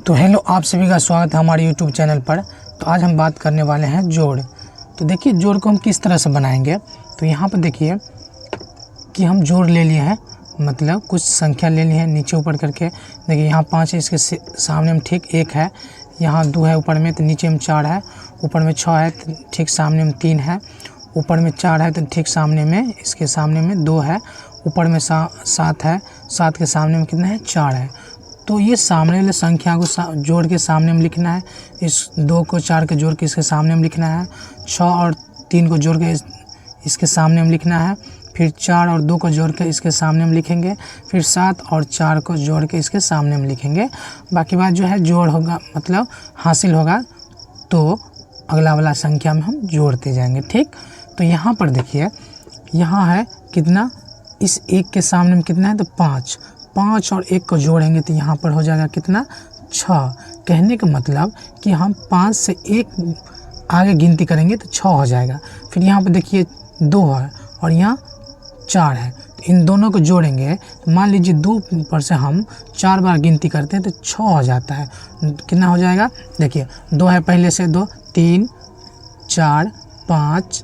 तो हेलो, आप सभी का स्वागत है हमारे YouTube चैनल पर। तो आज हम बात करने वाले हैं जोड़। तो देखिए जोड़ को हम किस तरह से बनाएंगे। तो यहाँ पर देखिए कि हम जोड़ ले लिए हैं, मतलब कुछ संख्या ले ली है नीचे ऊपर करके। देखिए यहाँ 5 है, इसके सामने में ठीक 1 है, यहाँ 2 है ऊपर में, तो नीचे में 4 है, ऊपर में 6 है, तो ठीक सामने में 3 है, ऊपर में 4 है, तो ठीक सामने में इसके सामने में 2 है, ऊपर में 7 है, 7 के सामने में कितना है 4 है। तो ये सामने वाले संख्या को जोड़ के सामने में लिखना है, इस 2 को 4 के जोड़ के इसके सामने में लिखना है, 6 और 3 को जोड़ के इसके सामने में लिखना है, फिर 4 और 2 को जोड़ के इसके सामने में लिखेंगे, फिर 7 और 4 को जोड़ के इसके सामने में लिखेंगे। बाकी बात जो है जोड़ होगा, मतलब हासिल होगा तो अगला वाला संख्या में हम जोड़ते जाएंगे। ठीक, तो यहाँ पर देखिए यहाँ है कितना, इस 1 के सामने में कितना है तो 5 और 1 को जोड़ेंगे तो यहाँ पर हो जाएगा कितना 6। कहने का मतलब कि हम 5 से 1 आगे गिनती करेंगे तो 6 हो जाएगा। फिर यहाँ पर देखिए 2 है और यहाँ 4 है, तो इन दोनों को जोड़ेंगे तो मान लीजिए 2 पर से हम 4 बार गिनती करते हैं तो 6 हो जाता है। कितना हो जाएगा, देखिए 2 है पहले से, 2 3 4 5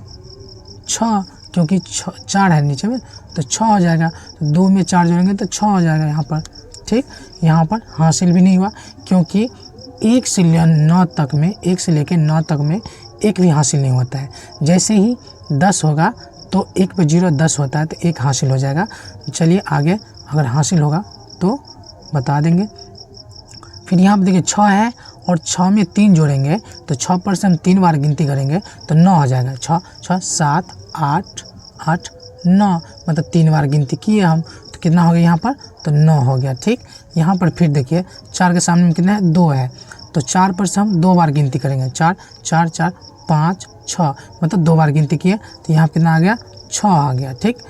6, क्योंकि 4 है नीचे में तो 6 हो जाएगा। तो 2 में 4 जोड़ेंगे तो 6 हो जाएगा यहाँ पर। ठीक, यहाँ पर हासिल भी नहीं हुआ, क्योंकि 1 से 9 तक में, 1 से लेकर 9 तक में 1 भी हासिल नहीं होता है। जैसे ही 10 होगा तो 1 पे 0 10 होता है, तो 1 हासिल हो जाएगा। चलिए आगे अगर हासिल होगा तो बता देंगे। फिर यहाँ पर देखिए 6 है और 6 में 3 जोड़ेंगे तो 6 पर से हम 3 बार गिनती करेंगे तो 9 हो जाएगा। 6 6 7 8 8 9, मतलब 3 बार गिनती किए हम तो कितना हो गया यहाँ पर तो 9 हो गया। ठीक, यहाँ पर फिर देखिए 4 के सामने में कितना है 2 है, तो 4 पर से हम 2 बार गिनती करेंगे, 4 4 4 5 6, मतलब 2 बार गिनती किए तो यहाँ कितना आ गया 6 आ गया। ठीक,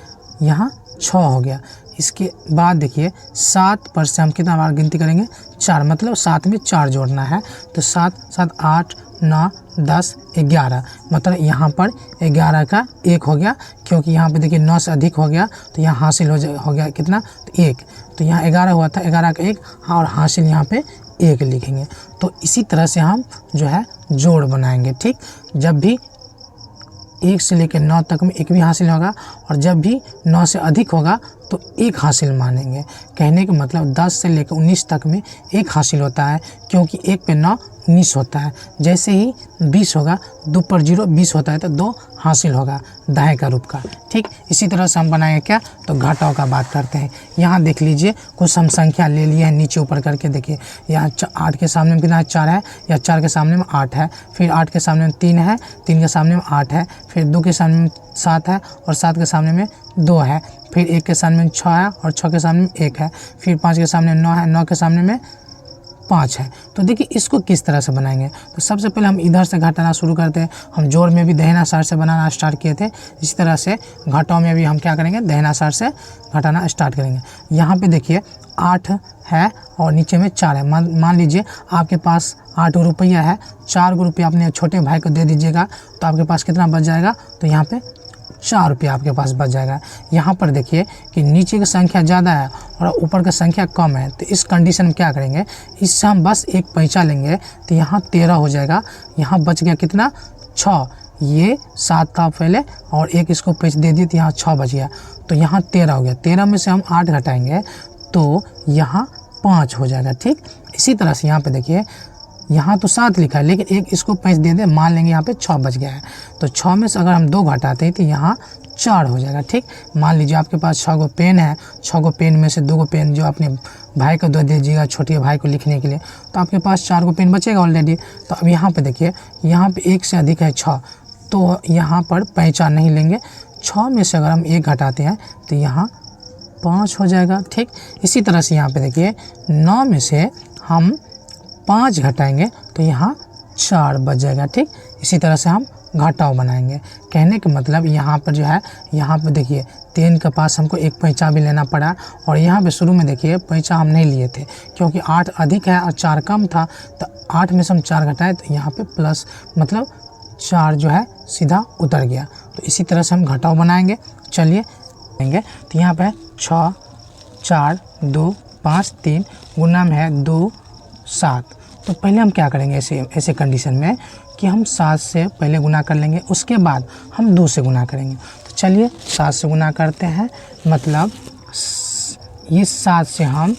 यहाँ 6 हो गया। इसके बाद देखिए 7 पर से हम कितना बार गिनती करेंगे 4, मतलब 7 में 4 जोड़ना है, तो 7 7 8 9 10 11, मतलब यहाँ पर 11 का 1 हो गया, क्योंकि यहाँ पे देखिए 9 से अधिक हो गया तो यहाँ हासिल हो गया कितना तो 1, तो यहाँ 11 हुआ था, 11 का 1 और हासिल यहाँ पे 1 लिखेंगे। तो इसी तरह से हम जो है जोड़ बनाएंगे। ठीक, जब भी 1 से लेकर 9 तक में 1 भी हासिल होगा और जब भी 9 से अधिक होगा तो 1 हासिल मानेंगे। कहने का मतलब 10 से लेकर 19 तक में 1 हासिल होता है, क्योंकि 1 पे 9 19 होता है। जैसे ही 20 होगा, 2 पर 0 20 होता है, तो 2 हासिल होगा दाएं का रूप का। ठीक, इसी तरह से हम बनाएंगे क्या तो घटाव का बात करते हैं। यहाँ देख लीजिए कुछ हम संख्या ले लिए हैं नीचे ऊपर करके। देखिए यहाँ 8 के सामने में कितना 4 है, या 4 के सामने में 8 है, फिर 8 के सामने में 3 है, 3 के सामने में 8 है, फिर 2 के सामने में 7 है और 7 के सामने में 2 है, फिर 1 के सामने में 6 है और 6 के सामने में 1 है, फिर 5 के सामने 9 है, 9 के सामने में 5 है। तो देखिए इसको किस तरह से बनाएंगे। तो सबसे पहले हम इधर से घटाना शुरू करते हैं। हम जोड़ में भी दहिना सार से बनाना स्टार्ट किए थे, इसी तरह से घटाव में भी हम क्या करेंगे दहिना सार से घटाना स्टार्ट करेंगे। यहाँ पे देखिए 8 है और नीचे में 4 है। मान लीजिए आपके पास 8 रुपया है, 4 रुपया अपने छोटे भाई को दे दीजिएगा तो आपके पास कितना बच जाएगा, तो यहाँ पे 4 रुपया आपके पास बच जाएगा। यहाँ पर देखिए कि नीचे की संख्या ज़्यादा है और ऊपर की संख्या कम है, तो इस कंडीशन में क्या करेंगे, इससे हम बस एक पैंचा लेंगे तो यहाँ 13 हो जाएगा। यहाँ बच गया कितना 6, ये 7 था पहले और एक इसको पैंच दे दिए तो यहाँ 6 बच गया, तो यहाँ 13 हो गया। 13 में से हम 8 घटाएंगे तो यहाँ 5 हो जाएगा। ठीक, इसी तरह से यहाँ पे देखिए यहाँ तो 7 लिखा है, लेकिन एक इसको 5 दे दे, मान लेंगे यहाँ पे 6 बच गया है, तो 6 में से अगर हम 2 घटाते हैं तो यहाँ 4 हो जाएगा। ठीक, मान लीजिए आपके पास 6 गो पेन है, 6 गो पेन में से 2 गो पेन जो अपने भाई को दे दीजिएगा, छोटे भाई को लिखने के लिए, तो आपके पास 4 गो पेन बचेगा ऑलरेडी। तो अब यहाँ पे देखिए यहाँ पे 1 से अधिक है 6, तो यहाँ पर पैंचा नहीं लेंगे। 6 में से अगर हम 1 घटाते हैं तो यहाँ 5 हो जाएगा। ठीक, इसी तरह से यहाँ पे देखिए 9 में से हम 5 घटाएंगे तो यहाँ 4 बच जाएगा। ठीक, इसी तरह से हम घटाव बनाएंगे। कहने का मतलब यहाँ पर जो है, यहाँ पर देखिए 3 के पास हमको एक पैंचा भी लेना पड़ा, और यहाँ पे शुरू में देखिए पैंचा हम नहीं लिए थे, क्योंकि 8 अधिक है और 4 कम था, तो 8 में से हम 4 घटाए तो यहाँ पे प्लस, मतलब 4 जो है सीधा उतर गया। तो इसी तरह से हम घटाव बनाएंगे। चलिए तो यहाँ पे 6 4 2 5 3 गुना में है 2 7, तो पहले हम क्या करेंगे ऐसे कंडीशन में कि हम 7 से पहले गुना कर लेंगे, उसके बाद हम 2 से गुना करेंगे। तो चलिए 7 से गुना करते हैं, मतलब ये 7 से हम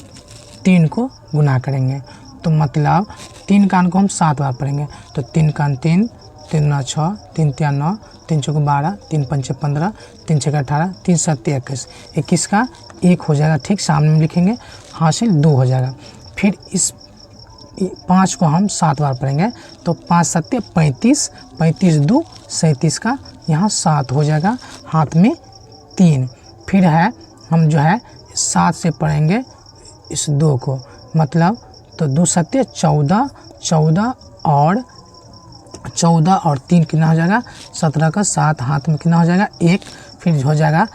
3 को गुना करेंगे, तो मतलब 3 का को हम 7 बार पढ़ेंगे। तो 3 का 3, 3 9 6, 3 3 9, 3 4 12, 3 5 15, 3 6 18, 3 7 21, 21 का 1 हो जाएगा, ठीक सामने में लिखेंगे, हासिल 2 हो जाएगा। फिर इस 5 को हम 7 बार पढ़ेंगे, तो 5 7 35, 35 2 37 का यहाँ 7 हो जाएगा, हाथ में 3। फिर है हम जो है 7 से पढ़ेंगे इस 2 को, मतलब तो 2 7 14, 14 और 3 कितना हो जाएगा 17 का 7, हाथ में कितना हो जाएगा 1। फिर हो जाएगा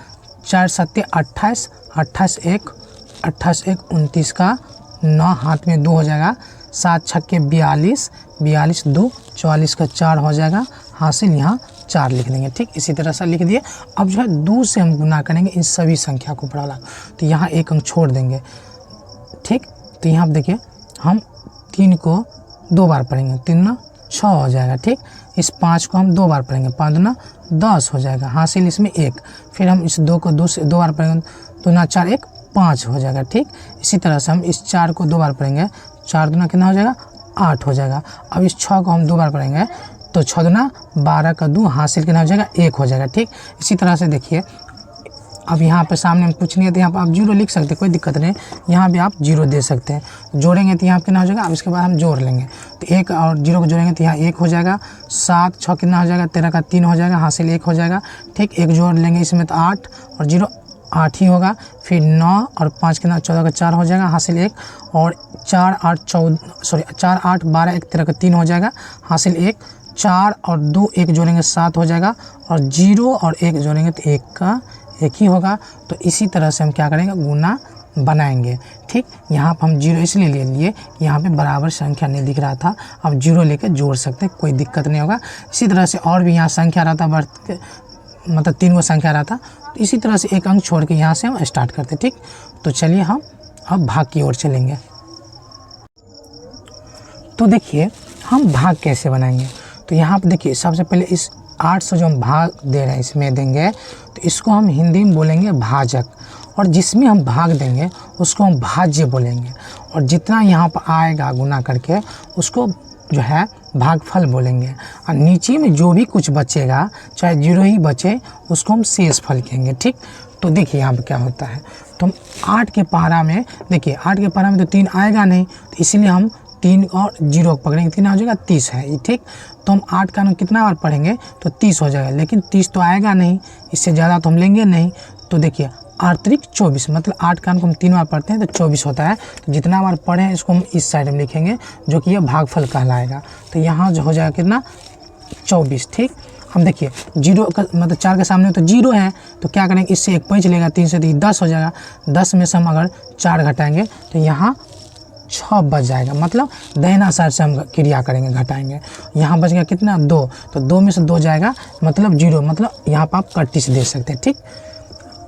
4 7 28, 28 1, 29 का 9, हाथ में 2 हो जाएगा। 7 छक्के 42, 42 2, 44 का 4 हो जाएगा, हासिल यहाँ 4 लिख देंगे, ठीक इसी तरह से लिख दिए। अब जो है 2 से हम गुना करेंगे इन सभी संख्या को बढ़ा, तो यहाँ 1 अंक छोड़ देंगे, ठीक। तो यहाँ देखिए हम 3 को 2 बार पढ़ेंगे, 3 9 6 हो जाएगा, ठीक। इस 5 को हम 2 बार पढ़ेंगे, 5 9 10 हो जाएगा, हासिल इसमें 1। फिर हम इस 2 को 2 से 2 बार पढ़ेंगे, 2 9 4 1 5 हो जाएगा, ठीक। इसी तरह से हम इस 4 को 2 बार पढ़ेंगे, 4 दूना कितना हो जाएगा 8 हो जाएगा। अब इस 6 को हम 2 बार पढ़ेंगे, तो 6 दूना 12 का 2, हासिल कितना हो जाएगा 1 हो जाएगा, ठीक। इसी तरह से देखिए अब यहाँ पे सामने में कुछ नहीं है, तो यहाँ पर आप 0 लिख सकते हैं, कोई दिक्कत नहीं। यहाँ भी आप 0 दे सकते हैं, जोड़ेंगे तो यहाँ कितना हो जाएगा। अब इसके बाद हम जोड़ लेंगे, तो 1 और 0 को जोड़ेंगे तो यहाँ 1 हो जाएगा। 7 6 कितना हो जाएगा 13 का 3 हो जाएगा, हासिल 1 हो जाएगा, ठीक। 1 जोड़ लेंगे इसमें तो 8 और 0 8 ही होगा। फिर 9 और 5 कितना 14 का 4 हो जाएगा, हासिल 1। और 4 8 12 1 13 का 3 हो जाएगा, हासिल 1। 4 और 2 1 जोड़ेंगे 7 हो जाएगा, और 0 और 1 जोड़ेंगे तो 1 का 1 ही होगा। तो इसी तरह से हम क्या करेंगे गुना बनाएंगे, ठीक। यहाँ पर हम 0 इसलिए ले लिए, यहाँ पे बराबर संख्या नहीं दिख रहा था, अब 0 लेकर जोड़ सकते हैं, कोई दिक्कत नहीं होगा। इसी तरह से और भी यहाँ संख्या रहा था, मतलब 3 गो संख्या रहा था, तो इसी तरह से 1 अंक छोड़ के यहाँ से हम स्टार्ट करते, ठीक। तो चलिए हम अब भाग की ओर चलेंगे। तो देखिए हम भाग कैसे बनाएंगे। तो यहाँ पर देखिए सबसे पहले इस 8 से जो हम भाग दे रहे हैं इसमें देंगे, तो इसको हम हिंदी में बोलेंगे भाजक, और जिसमें हम भाग देंगे उसको हम भाज्य बोलेंगे, और जितना यहाँ पर आएगा गुना करके उसको जो है भागफल बोलेंगे। और नीचे में जो भी कुछ बचेगा, चाहे 0 ही बचे, उसको हम शेष फल कहेंगे, ठीक। तो देखिए यहाँ पर क्या होता है, तो हम 8 के पारा में देखिए 8 के पारा में तो 3 आएगा नहीं, तो इसीलिए हम 3 और 0 पकड़ेंगे, 3 हो जाएगा 30 है, ठीक। तो हम 8 का कितना बार पढ़ेंगे तो 30 हो जाएगा, लेकिन 30 तो आएगा नहीं, इससे ज़्यादा तो हम लेंगे नहीं। तो देखिए अतिरिक्त 24, मतलब 8 का हम 3 बार पढ़ते हैं तो 24 होता है। तो जितना बार पढ़े हैं इसको हम इस साइड में लिखेंगे, जो कि ये भागफल कहलाएगा। तो यहाँ जो हो जाएगा कितना 24, ठीक। हम देखिए 0 का मतलब 4 के सामने तो 0 है, तो क्या करेंगे इससे 1 पैंच लेगा, 3 से 10 हो जाएगा। 10 में से हम अगर 4 घटाएंगे तो यहाँ 6 बच जाएगा, मतलब दाहिना साइड से हम क्रिया करेंगे, घटाएंगे। यहाँ बच गया कितना 2, तो 2 में से 2 जाएगा, मतलब 0, मतलब यहाँ पर आप कट्टी से दे सकते हैं, ठीक।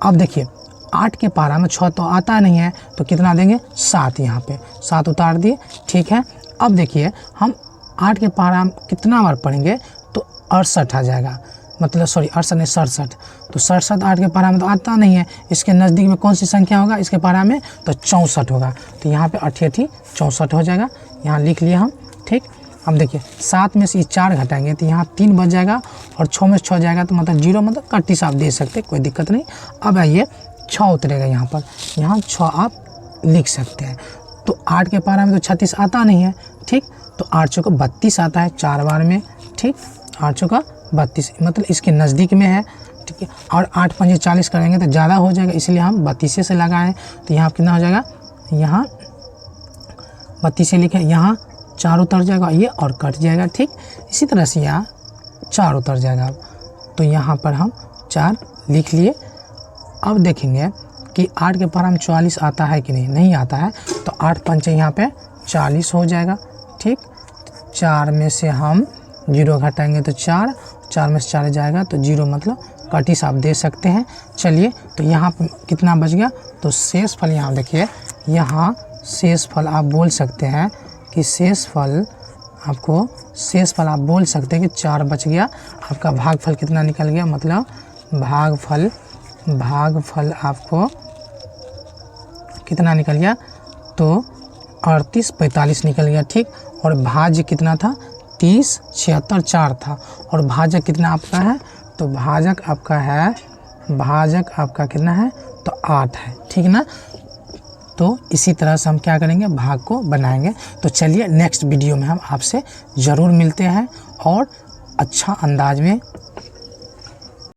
अब देखिए 8 के पारा में 6 तो आता नहीं है, तो कितना देंगे 7, यहाँ पे 7 उतार दिए, ठीक है। अब देखिए हम 8 के पारा में कितना बार पढ़ेंगे तो 68 आ जाएगा, मतलब सॉरी 68 नहीं 67। तो 67 8 के पारा में तो आता नहीं है, इसके नज़दीक में कौन सी संख्या होगा इसके पारा में तो 64 होगा। तो यहाँ पे 88 64 हो जाएगा, यहाँ लिख लिए हम, ठीक। अब देखिए 7 में से 4 घटाएंगे तो यहाँ 3 बच जाएगा, और 6 में से 6 जाएगा तो मतलब 0, मतलब कट्टी से आप दे सकते, कोई दिक्कत नहीं। अब आइए 6 उतरेगा यहाँ पर, यहाँ 6 आप लिख सकते हैं। तो 8 के पारा में तो 36 आता नहीं है, ठीक। तो 8 चौका 32 आता है 4 बार में, ठीक। 8 चौका 32, मतलब इसके नज़दीक में है, ठीक है। और 8 5 40 करेंगे तो ज़्यादा हो जाएगा, इसलिए हम 32 से लगाएं। तो यहाँ कितना हो जाएगा, यहाँ 32 से लिखें, यहाँ 4 उतर जाएगा ये और कट जाएगा, ठीक। इसी तरह से यहाँ 4 उतर जाएगा, तो यहाँ पर हम 4 लिख लिए। अब देखेंगे कि 8 के पारा में 44 आता है कि नहीं, नहीं आता है, तो 8 पंचे यहाँ पे 40 हो जाएगा, ठीक। 4 में से हम 0 घटाएंगे तो 4, 4 में से 4 जाएगा तो 0, मतलब कटिस आप दे सकते हैं। चलिए तो यहाँ पे कितना बच गया, तो शेष फल यहाँ देखिए, यहाँ शेष फल आप बोल सकते हैं कि शेष फल आप बोल सकते हैं कि 4 बच गया। आपका भागफल कितना निकल गया, मतलब भागफल आपको कितना निकल गया, तो 38 45 निकल गया, ठीक। और भाज्य कितना था, 30 76 4 था। और भाजक कितना आपका है, तो भाजक आपका कितना है, तो 8 है, ठीक ना। तो इसी तरह से हम क्या करेंगे, भाग को बनाएंगे। तो चलिए नेक्स्ट वीडियो में हम आपसे ज़रूर मिलते हैं और अच्छा अंदाज में